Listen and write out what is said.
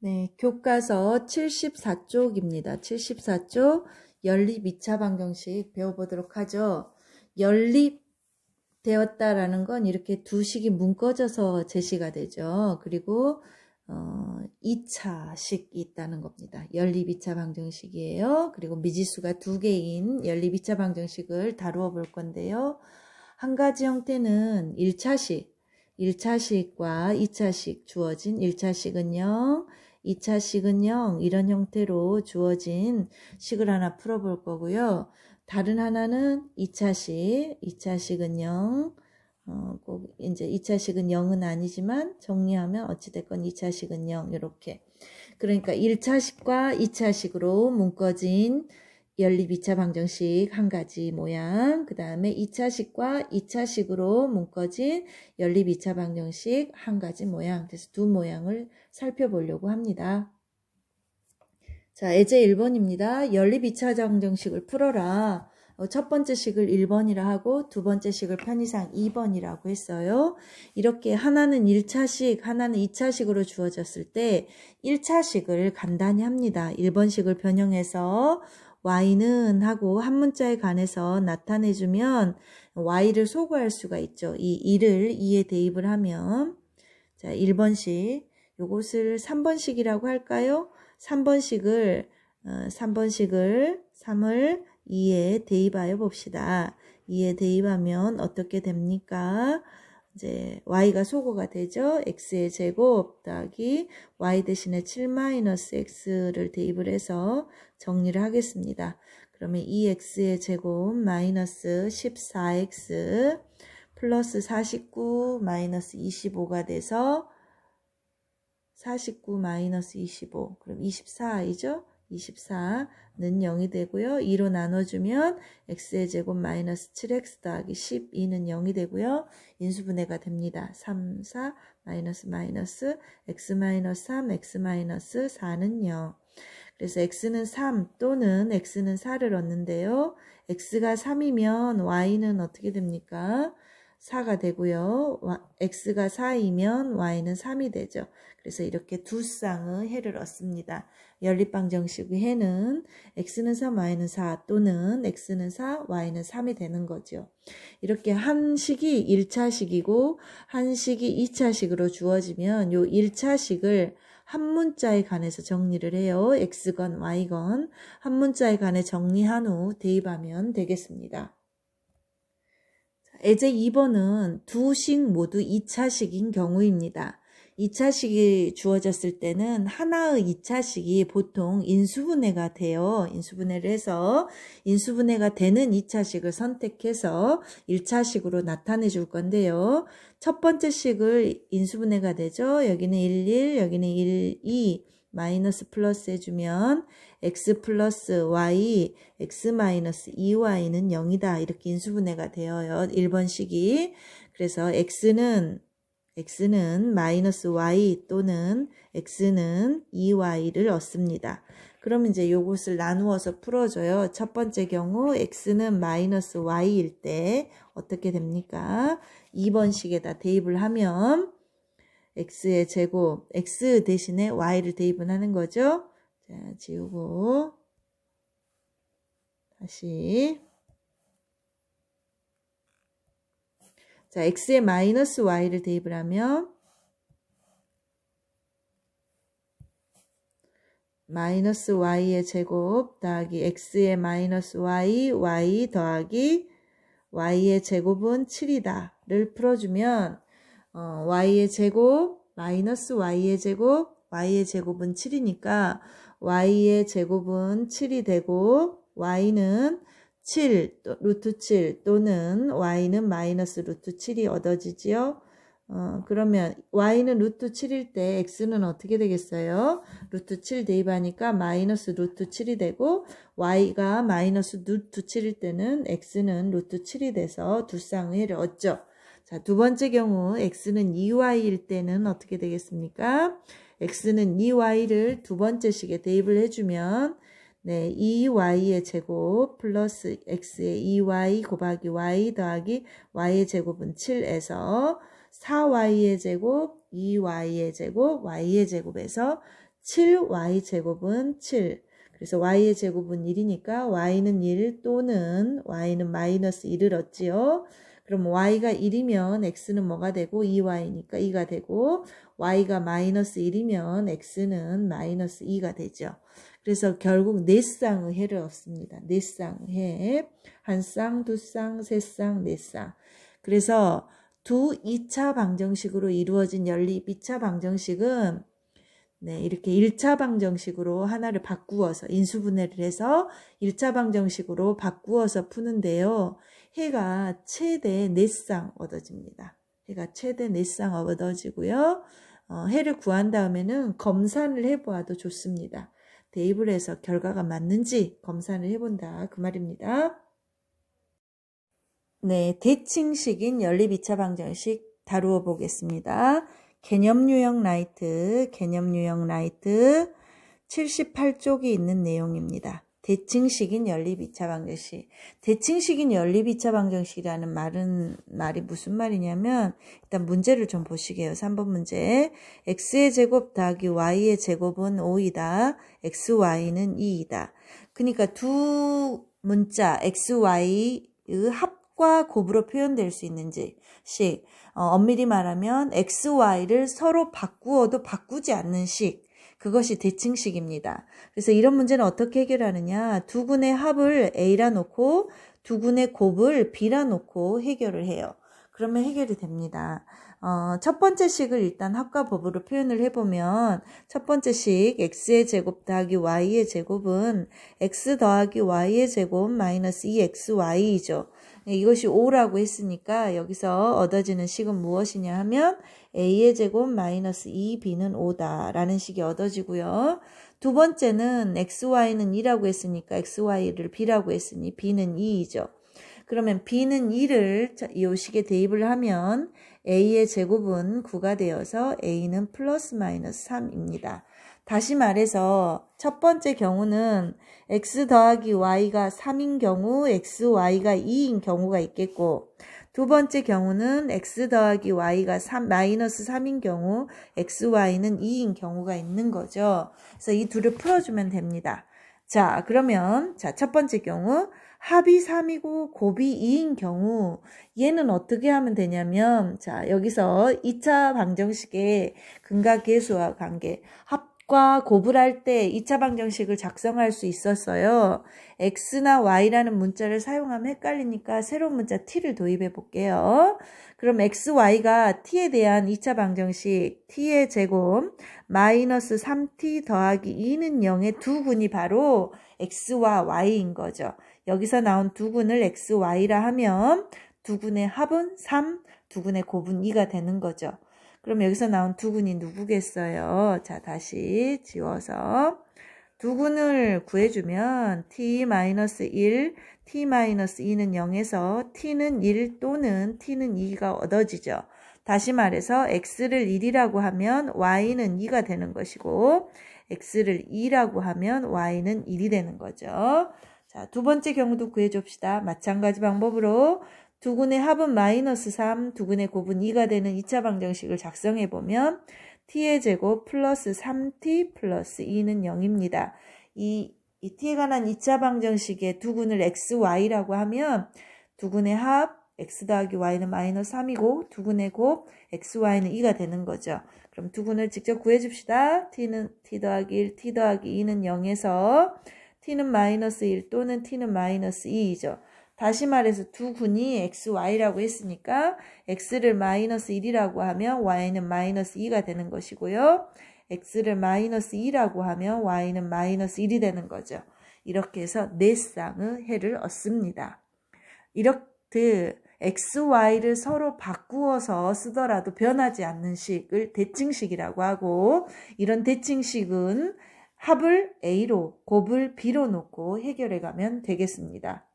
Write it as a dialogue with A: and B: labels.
A: 네, 교과서 74쪽입니다. 74쪽 연립 2차 방정식 배워보도록 하죠. 연립되었다라는 건 이렇게 두 식이 묶어져서 제시가 되죠. 그리고 2차식이 있다는 겁니다. 연립 2차 방정식이에요. 그리고 미지수가 두 개인 연립 2차 방정식을 다루어 볼 건데요. 한 가지 형태는 1차식, 1차식과 2차식 주어진 1차식은 0, 2차식은 0 이런 형태로 주어진 식을 하나 풀어볼 거고요. 다른 하나는 2차식, 2차식은 0, 꼭 이제 2차식은 0은 아니지만 정리하면 어찌됐건 2차식은 0 이렇게. 그러니까 1차식과 2차식으로 묶어진 연립 2차 방정식 한 가지 모양, 그 다음에 2차식과 2차식으로 묶어진 연립 2차 방정식 한 가지 모양, 그래서 두 모양을 살펴보려고 합니다. 자, 예제 1번입니다. 연립 2차 방정식을 풀어라. 첫 번째 식을 1번이라 하고 두 번째 식을 편의상 2번이라고 했어요. 이렇게 하나는 1차식, 하나는 2차식으로 주어졌을 때 1차식을 간단히 합니다. 1번식을 변형해서 y는 하고 한 문자에 관해서 나타내주면 y를 소구할 수가 있죠. 이 2를 2에 대입을 하면 자 1번식, 요것을 3번식이라고 할까요? 3번식을 3을 2에 대입하여 봅시다. 2에 대입하면 어떻게 됩니까? 이제 y가 소거가 되죠. x의 제곱 더하기 y 대신에 7-x를 대입을 해서 정리를 하겠습니다. 그러면 2x의 제곱 마이너스 14x 플러스 49 마이너스 25가 돼서 49 마이너스 25 그럼 24이죠. 24는 0이 되고요. 2로 나눠주면 x의 제곱 마이너스 7x 더하기 12는 0이 되고요. 인수분해가 됩니다. 3, 4 마이너스 마이너스 x 마이너스 3, x 마이너스 4는 0. 그래서 x는 3 또는 x는 4를 얻는데요. x가 3이면 y는 어떻게 됩니까? 4가 되고요. x가 4이면 y는 3이 되죠. 그래서 이렇게 두 쌍의 해를 얻습니다. 연립방정식의 해는 x는 3, y는 4 또는 x는 4, y는 3이 되는 거죠. 이렇게 한 식이 1차식이고 한 식이 2차식으로 주어지면 요 1차식을 한 문자에 관해서 정리를 해요. x건 y건 한 문자에 관해 정리한 후 대입하면 되겠습니다. 예제 2번은 두 식 모두 2차식인 경우입니다. 2차식이 주어졌을 때는 하나의 2차식이 보통 인수분해가 돼요. 인수분해를 해서 인수분해가 되는 2차식을 선택해서 1차식으로 나타내 줄 건데요. 첫 번째 식을 인수분해가 되죠. 여기는 1, 1, 여기는 1, 2 마이너스 플러스 해주면 x 플러스 y, x 마이너스 2y는 0이다. 이렇게 인수분해가 되어요. 1번식이. 그래서 x는 마이너스 y 또는 x는 2y를 얻습니다. 그럼 이제 요것을 나누어서 풀어줘요. 첫 번째 경우 x는 마이너스 y일 때 어떻게 됩니까? 2번식에다 대입을 하면 x의 제곱, x 대신에 y를 대입을 하는 거죠. 자, 지우고 다시 자, x의 마이너스 y를 대입을 하면 마이너스 y의 제곱 더하기 x의 마이너스 y 더하기 y의 제곱은 7이다를 풀어주면 y의 제곱 마이너스 y의 제곱 y의 제곱은 7이니까 y의 제곱은 7이 되고 y는 7, 루트 7 또는 y는 마이너스 루트 7이 얻어지지요. 그러면 y는 루트 7일 때 x는 어떻게 되겠어요? 루트 7 대입하니까 마이너스 루트 7이 되고 y가 마이너스 루트 7일 때는 x는 루트 7이 돼서 두 쌍의 해를 얻죠. 자, 두 번째 경우 x는 2y일 때는 어떻게 되겠습니까? x는 2y를 두 번째 식에 대입을 해주면 네, 2y의 제곱 플러스 x의 2y 곱하기 y 더하기 y의 제곱은 7에서 4y의 제곱, 2y의 제곱, y의 제곱에서 7y제곱은 7. 그래서 y의 제곱은 1이니까 y는 1 또는 y는 마이너스 1을 얻지요. 그럼 y가 1이면 x는 뭐가 되고 2y니까 2가 되고 y가 마이너스 1이면 x는 마이너스 2가 되죠. 그래서 결국 4쌍의 해를 얻습니다. 4쌍의 해. 한 쌍, 두 쌍, 세 쌍, 네 쌍. 그래서 두 2차 방정식으로 이루어진 연립 2차 방정식은 네, 이렇게 1차 방정식으로 하나를 바꾸어서 인수분해를 해서 1차 방정식으로 바꾸어서 푸는데요. 해가 최대 4쌍 얻어집니다. 해가 최대 4쌍 얻어지고요. 해를 구한 다음에는 검산을 해보아도 좋습니다. 대입을 해서 결과가 맞는지 검산을 해본다. 그 말입니다. 네, 대칭식인 연립 2차 방정식 다루어 보겠습니다. 개념 유형 라이트 78쪽이 있는 내용입니다. 대칭식인 연립 2차 방정식. 대칭식인 연립 2차 방정식이라는 말이 무슨 말이냐면 일단 문제를 좀 보시게요. 3번 문제. x의 제곱 더하기 y의 제곱은 5이다. xy는 2이다. 그러니까 두 문자 xy의 합과 곱으로 표현될 수 있는지 엄밀히 말하면 xy를 서로 바꾸어도 바꾸지 않는 식, 그것이 대칭식입니다. 그래서 이런 문제는 어떻게 해결하느냐, 두 군의 합을 a라 놓고 두 군의 곱을 b라 놓고 해결을 해요. 그러면 해결이 됩니다. 첫 번째 식을 일단 합과 곱으로 표현을 해보면 첫 번째 식 x의 제곱 더하기 y의 제곱은 x 더하기 y의 제곱 마이너스 2xy이죠. 이것이 5라고 했으니까 여기서 얻어지는 식은 무엇이냐 하면 a의 제곱 마이너스 2b는 5다 라는 식이 얻어지고요. 두 번째는 xy는 2라고 했으니까 xy를 b라고 했으니 b는 2이죠. 그러면 b는 2를 이 식에 대입을 하면 a의 제곱은 9가 되어서 a는 플러스 마이너스 3입니다. 다시 말해서 첫 번째 경우는 x 더하기 y가 3인 경우 xy가 2인 경우가 있겠고, 두 번째 경우는 x 더하기 y가 마이너스 3인 경우 xy는 2인 경우가 있는 거죠. 그래서 이 둘을 풀어주면 됩니다. 자, 그러면 첫 번째 경우 합이 3이고 곱이 2인 경우 얘는 어떻게 하면 되냐면, 자, 여기서 2차 방정식의 근과 계수와 관계, 합과 곱을 할 때 2차 방정식을 작성할 수 있었어요. x나 y라는 문자를 사용하면 헷갈리니까 새로운 문자 t를 도입해 볼게요. 그럼 xy가 t에 대한 2차 방정식 t의 제곱 마이너스 3t 더하기 2는 0의 두 군이 바로 x와 y인 거죠. 여기서 나온 두 군을 xy라 하면 두 군의 합은 3, 두 군의 곱은 2가 되는 거죠. 그럼 여기서 나온 두 군이 누구겠어요? 자, 다시 지워서 두 군을 구해주면 t-1, t-2는 0에서 t는 1 또는 t는 2가 얻어지죠. 다시 말해서 x를 1이라고 하면 y는 2가 되는 것이고 x를 2라고 하면 y는 1이 되는 거죠. 자, 두 번째 경우도 구해줍시다. 마찬가지 방법으로 두 군의 합은 마이너스 3, 두 군의 곱은 2가 되는 2차 방정식을 작성해보면 t의 제곱 플러스 3t 플러스 2는 0입니다. 이 t에 관한 2차 방정식의 두 군을 xy라고 하면 두 군의 합 x 더하기 y는 마이너스 3이고 두 군의 곱 xy는 2가 되는 거죠. 그럼 두 군을 직접 구해줍시다. t는 t 더하기 1, t 더하기 2는 0에서 t는 마이너스 1 또는 t는 마이너스 2이죠. 다시 말해서 두 군이 xy라고 했으니까 x를 마이너스 1이라고 하면 y는 마이너스 2가 되는 것이고요. x를 마이너스 2라고 하면 y는 마이너스 1이 되는 거죠. 이렇게 해서 4쌍의 해를 얻습니다. 이렇게 xy를 서로 바꾸어서 쓰더라도 변하지 않는 식을 대칭식이라고 하고, 이런 대칭식은 합을 a로 곱을 b로 놓고 해결해 가면 되겠습니다.